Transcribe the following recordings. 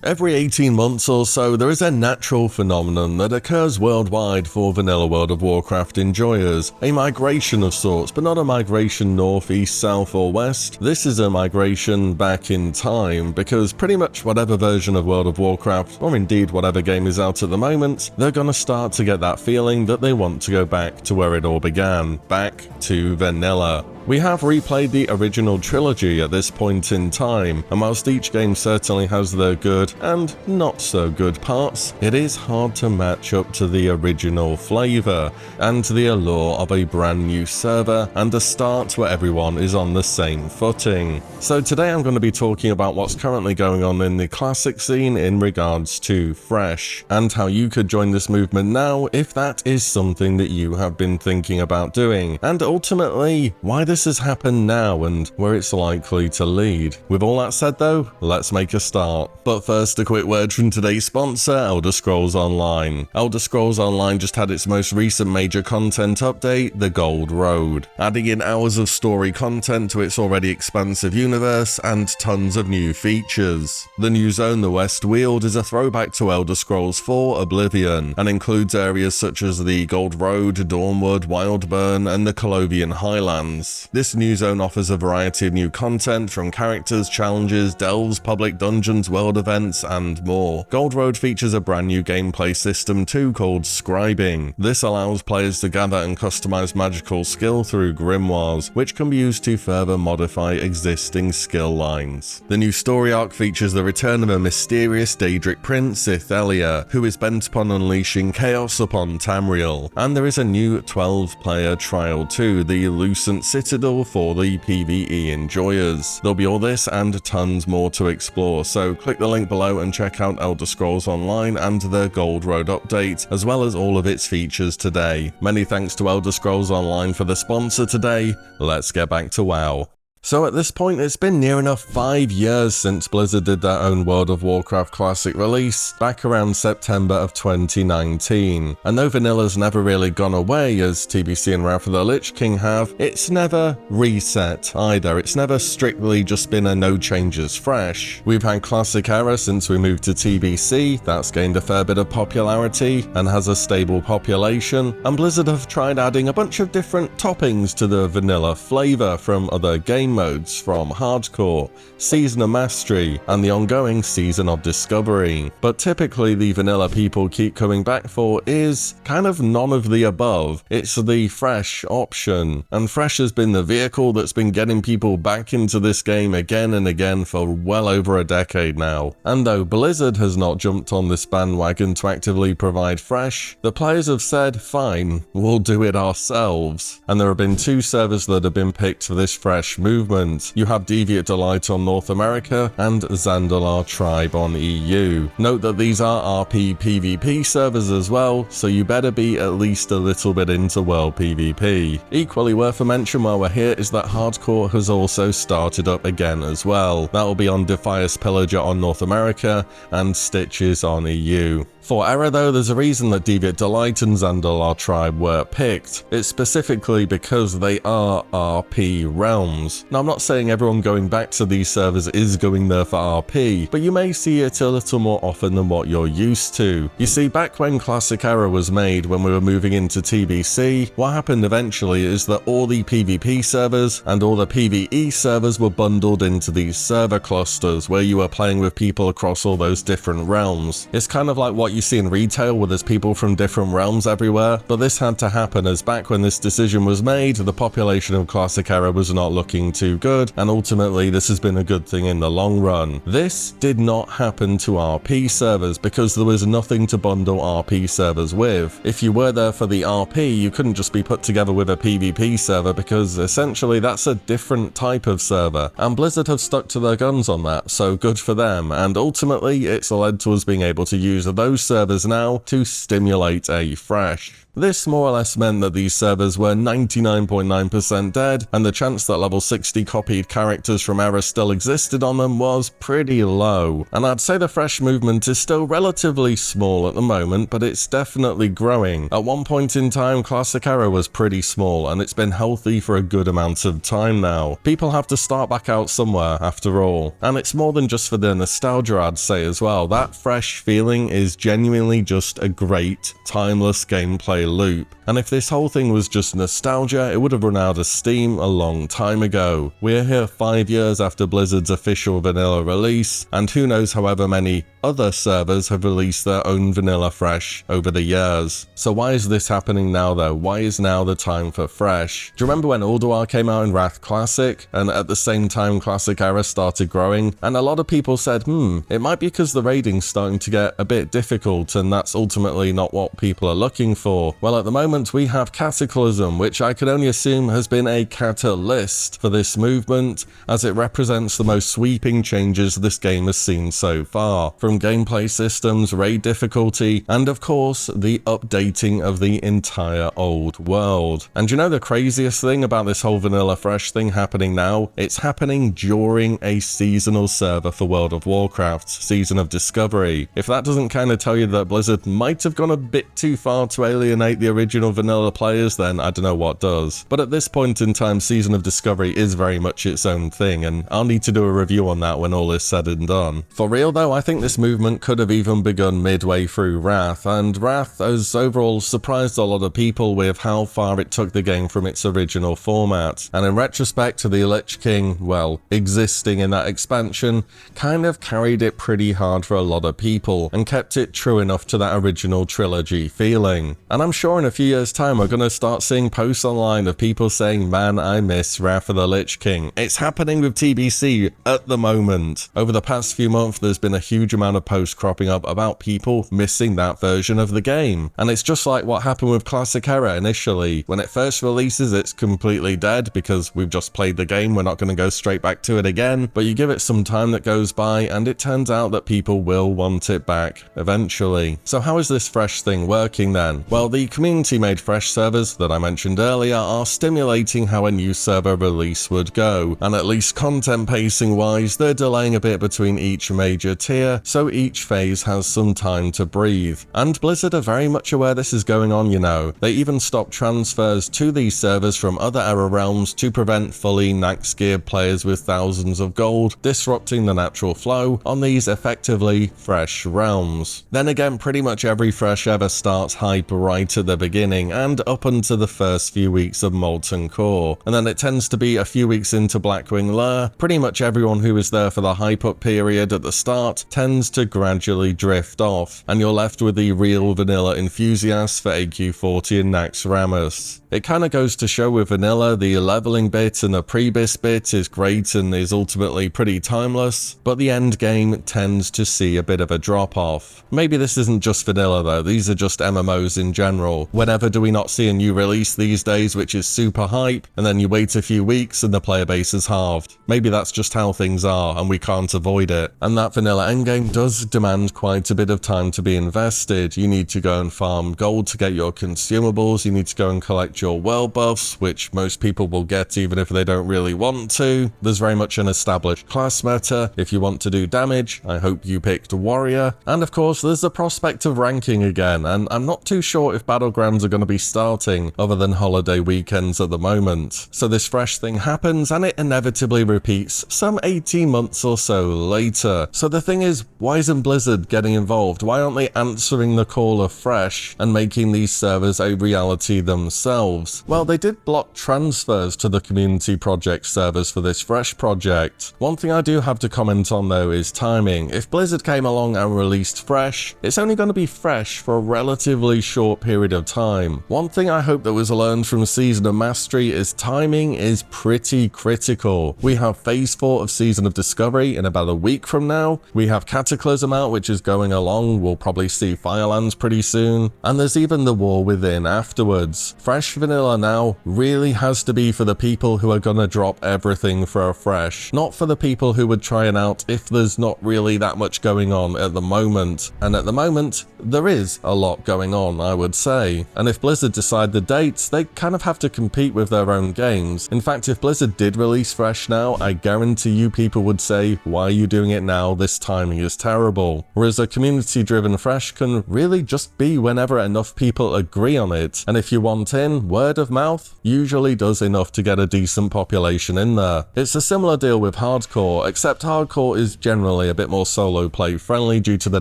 Every 18 months or so, there is a natural phenomenon that occurs worldwide for vanilla World of Warcraft enjoyers. A migration of sorts, but not a migration north, east, south or west. This is a migration back in time, because pretty much whatever version of World of Warcraft, or indeed whatever game is out at the moment, they're gonna start to get that feeling that they want to go back to where it all began, back to vanilla. We have replayed the original trilogy at this point in time, and whilst each game certainly has their good and not so good parts, it is hard to match up to the original flavour, and to the allure of a brand new server and a start where everyone is on the same footing. So today I'm going to be talking about what's currently going on in the classic scene in regards to Fresh, and how you could join this movement now if that is something that you have been thinking about doing, and ultimately why this has happened now and where it's likely to lead. With all that said though, let's make a start. But first, a quick word from today's sponsor, Elder Scrolls Online. Elder Scrolls Online just had its most recent major content update, the Gold Road, adding in hours of story content to its already expansive universe and tons of new features. The new zone, the West Weald, is a throwback to Elder Scrolls 4 Oblivion and includes areas such as the Gold Road, Dawnwood, Wildburn and the Colovian Highlands. This new zone offers a variety of new content from characters, challenges, delves, public dungeons, world events, and more. Gold Road features a brand new gameplay system too called Scribing. This allows players to gather and customize magical skill through grimoires, which can be used to further modify existing skill lines. The new story arc features the return of a mysterious Daedric prince, Ithelia, who is bent upon unleashing chaos upon Tamriel, and there is a new 12-player trial too, the Lucent Citadel, for the PvE enjoyers. There'll be all this and tons more to explore, so click the link below and check out Elder Scrolls Online and the Gold Road update, as well as all of its features today. Many thanks to Elder Scrolls Online for the sponsor today. Let's get back to WoW. So at this point, it's been near enough 5 years since Blizzard did their own World of Warcraft Classic release, back around September of 2019. And though Vanilla's never really gone away as TBC and Wrath of the Lich King have, it's never reset either. It's never strictly just been a no changes fresh. We've had Classic era since we moved to TBC, that's gained a fair bit of popularity and has a stable population, and Blizzard have tried adding a bunch of different toppings to the vanilla flavour from other game modes, from Hardcore, Season of Mastery, and the ongoing Season of Discovery. But typically the vanilla people keep coming back for is kind of none of the above. It's the Fresh option, and Fresh has been the vehicle that's been getting people back into this game again and again for well over a decade now. And though Blizzard has not jumped on this bandwagon to actively provide Fresh, the players have said, fine, we'll do it ourselves. And there have been 2 servers that have been picked for this Fresh movement. You have Deviate Delight on North America and Zandalar Tribe on EU. Note that these are RP PvP servers as well, so you better be at least a little bit into World PvP. Equally worth a mention while we're here is that Hardcore has also started up again as well. That'll be on Defias Pillager on North America and Stitches on EU. For Era though, there's a reason that Deviate Delight and Zandalar Tribe were picked. It's specifically because they are RP realms. Now I'm not saying everyone going back to these servers is going there for RP, but you may see it a little more often than what you're used to. You see, back when Classic Era was made, when we were moving into TBC, what happened eventually is that all the PvP servers and all the PvE servers were bundled into these server clusters where you were playing with people across all those different realms. It's kind of like what you see in retail where there's people from different realms everywhere, but this had to happen as back when this decision was made, the population of Classic Era was not looking too good, and ultimately this has been a good thing in the long run. This did not happen to RP servers because there was nothing to bundle RP servers with. If you were there for the RP, you couldn't just be put together with a PvP server because essentially that's a different type of server, and Blizzard have stuck to their guns on that, so good for them, and ultimately it's led to us being able to use those servers now to stimulate a Fresh. This more or less meant that these servers were 99.9% dead, and the chance that level 60 copied characters from Era still existed on them was pretty low. And I'd say the fresh movement is still relatively small at the moment, but it's definitely growing. At one point in time, Classic Era was pretty small, and it's been healthy for a good amount of time now. People have to start back out somewhere, after all. And it's more than just for the nostalgia, I'd say as well. That fresh feeling is genuinely just a great, timeless gameplay loop. And if this whole thing was just nostalgia, it would have run out of steam a long time ago. We're here 5 years after Blizzard's official vanilla release, and who knows however many other servers have released their own vanilla fresh over the years. So why is this happening now though? Why is now the time for fresh? Do you remember when Ulduar came out in Wrath Classic, and at the same time Classic Era started growing? And a lot of people said, it might be because the raiding's starting to get a bit difficult, and that's ultimately not what people are looking for. Well, at the moment we have Cataclysm, which I can only assume has been a catalyst for this movement, as it represents the most sweeping changes this game has seen so far, from gameplay systems, raid difficulty, and of course the updating of the entire old world. And you know the craziest thing about this whole vanilla fresh thing happening now? It's happening during a seasonal server for World of Warcraft, Season of Discovery. If that doesn't kind of tell you that Blizzard might have gone a bit too far to alienate the original vanilla players, then I don't know what does. But at this point in time, Season of Discovery is very much its own thing, and I'll need to do a review on that when all is said and done. For real though, I think this movement could have even begun midway through Wrath, and Wrath has overall surprised a lot of people with how far it took the game from its original format. And in retrospect, the Lich King, well, existing in that expansion, kind of carried it pretty hard for a lot of people, and kept it true enough to that original trilogy feeling. And I'm sure in a few years' time we're going to start seeing posts online of people saying, man, I miss Wrath of the Lich King. It's happening with TBC at the moment. Over the past few months, there's been a huge amount of posts cropping up about people missing that version of the game. And it's just like what happened with Classic Era initially. When it first releases, it's completely dead because we've just played the game, we're not going to go straight back to it again. But you give it some time that goes by, and it turns out that people will want it back eventually. So how is this fresh thing working then? Well, the community-made fresh servers that I mentioned earlier are stimulating how a new server release would go, and at least content pacing wise, they're delaying a bit between each major tier, so each phase has some time to breathe. And Blizzard are very much aware this is going on, you know. They even stopped transfers to these servers from other Era realms to prevent fully Nax-geared players with thousands of gold disrupting the natural flow on these effectively fresh realms. Then again, pretty much every fresh ever starts hype right at the beginning and up until the first few weeks of Molten Core, and then it tends to be a few weeks into Blackwing Lair. Pretty much everyone who is there for the hype up period at the start tends to gradually drift off, and you're left with the real vanilla enthusiasts for AQ40 and Naxxramas. It kind of goes to show with vanilla, the leveling bit and the pre-bis bit is great and is ultimately pretty timeless, but the end game tends to see a bit of a drop off. Maybe this isn't just vanilla though, these are just MMOs in general. Whenever do we not see a new release these days which is super hype, and then you wait a few weeks and the player base is halved? Maybe that's just how things are and we can't avoid it. And that vanilla endgame does demand quite a bit of time to be invested. You need to go and farm gold to get your consumables, you need to go and collect your world buffs, which most people will get even if they don't really want to. There's very much an established class meta. If you want to do damage, I hope you picked warrior. And of course there's the prospect of ranking again, and I'm not too sure if battlegrounds are going to be starting other than holiday weekends at the moment. So this fresh thing happens and it inevitably repeats some 18 months or so later. So the thing is, why isn't Blizzard getting involved? Why aren't they answering the call of fresh and making these servers a reality themselves? Well, they did block transfers to the community project servers for this fresh project. One thing I do have to comment on though is timing. If Blizzard came along and released fresh, it's only going to be fresh for a relatively short period of time. One thing I hope that was learned from Season of Mastery is timing is pretty critical. We have Phase 4 of Season of Discovery in about a week from now. We have Cataclysm out, which is going along. We'll probably see Firelands pretty soon. And there's even the War Within afterwards. Fresh vanilla now really has to be for the people who are gonna drop everything for a fresh, not for the people who would try it out if there's not really that much going on at the moment. And at the moment, there is a lot going on, I would say. And if Blizzard decide the dates, they kind of have to compete with their own games. In fact, if Blizzard did release Fresh now, I guarantee you people would say, why are you doing it now? This timing is terrible. Whereas a community-driven Fresh can really just be whenever enough people agree on it. And if you want in, word of mouth usually does enough to get a decent population in there. It's a similar deal with Hardcore, except Hardcore is generally a bit more solo play friendly due to the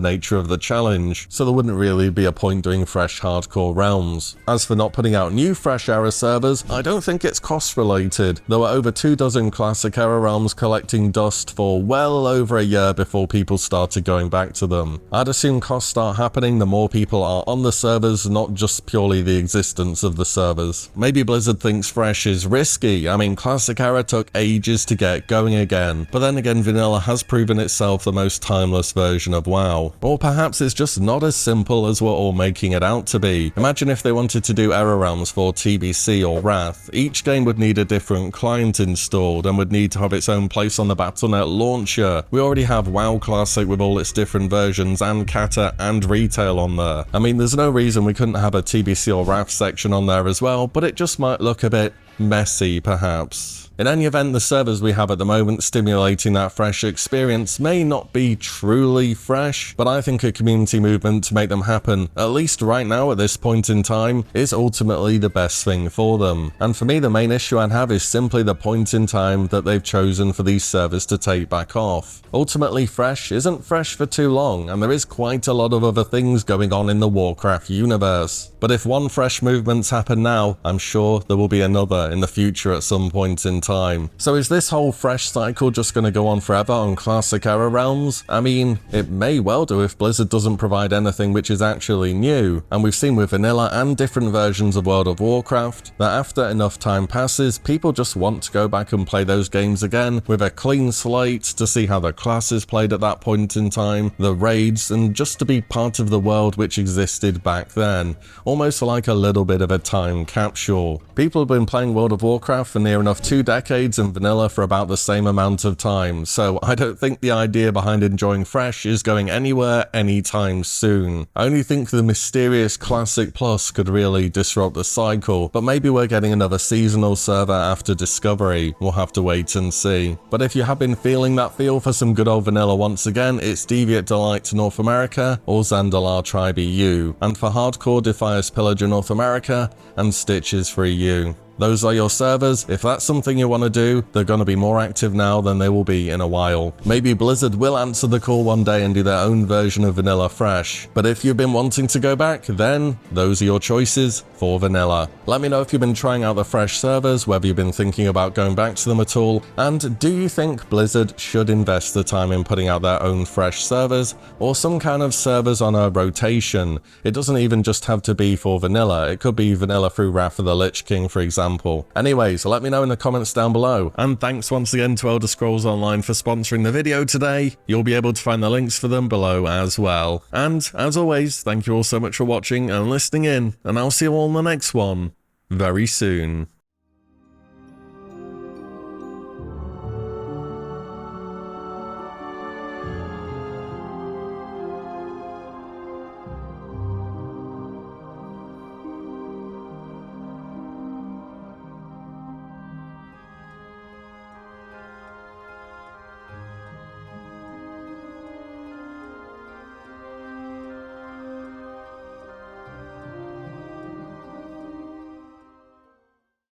nature of the challenge, so there wouldn't really be a point doing Fresh Hardcore realms. As for not putting out new Fresh era servers, I don't think it's cost related. There were over 24 Classic era realms collecting dust for well over a year before people started going back to them. I'd assume costs start happening the more people are on the servers, not just purely the existence of the servers. Maybe Blizzard thinks Fresh is risky. I mean, Classic era took ages to get going again, but then again Vanilla has proven itself the most timeless version of WoW. Or perhaps it's just not as simple as we're all making it out to be. Imagine if they wanted to do era realms for TBC or Wrath. Each game would need a different client installed and would need to have its own place on the Battle.net launcher. We already have WoW Classic with all its different versions and Kata and Retail on there. I mean, there's no reason we couldn't have a TBC or Wrath section on there as well, but it just might look a bit messy perhaps. In any event, the servers we have at the moment stimulating that Fresh experience may not be truly fresh, but I think a community movement to make them happen, at least right now at this point in time, is ultimately the best thing for them. And for me, the main issue I'd have is simply the point in time that they've chosen for these servers to take back off. Ultimately, Fresh isn't fresh for too long, and there is quite a lot of other things going on in the Warcraft universe. But if one Fresh movement's happened now, I'm sure there will be another in the future at some point in time. So is this whole Fresh cycle just going to go on forever on Classic era realms? I mean, it may well do if Blizzard doesn't provide anything which is actually new. And we've seen with Vanilla and different versions of World of Warcraft that after enough time passes, people just want to go back and play those games again with a clean slate to see how the classes played at that point in time, the raids, and just to be part of the world which existed back then. Almost like a little bit of a time capsule. People have been playing World of Warcraft for near enough 2 decades and Vanilla for about the same amount of time, so I don't think the idea behind enjoying Fresh is going anywhere anytime soon. I only think the mysterious Classic Plus could really disrupt the cycle, but maybe we're getting another seasonal server after Discovery. We'll have to wait and see. But if you have been feeling that feel for some good old Vanilla once again, it's Deviate Delight North America or Zandalar Tribe EU, and for Hardcore, Defias Pillager North America and Stitches for EU. Those are your servers. If that's something you want to do, they're going to be more active now than they will be in a while. Maybe Blizzard will answer the call one day and do their own version of Vanilla Fresh. But if you've been wanting to go back, then those are your choices for Vanilla. Let me know if you've been trying out the Fresh servers, whether you've been thinking about going back to them at all, and do you think Blizzard should invest the time in putting out their own Fresh servers, or some kind of servers on a rotation? It doesn't even just have to be for Vanilla, it could be Vanilla through Wrath of the Lich King, for example. Anyways, let me know in the comments down below, and thanks once again to Elder Scrolls Online for sponsoring the video today. You'll be able to find the links for them below as well. And as always, thank you all so much for watching and listening in, and I'll see you all in the next one very soon.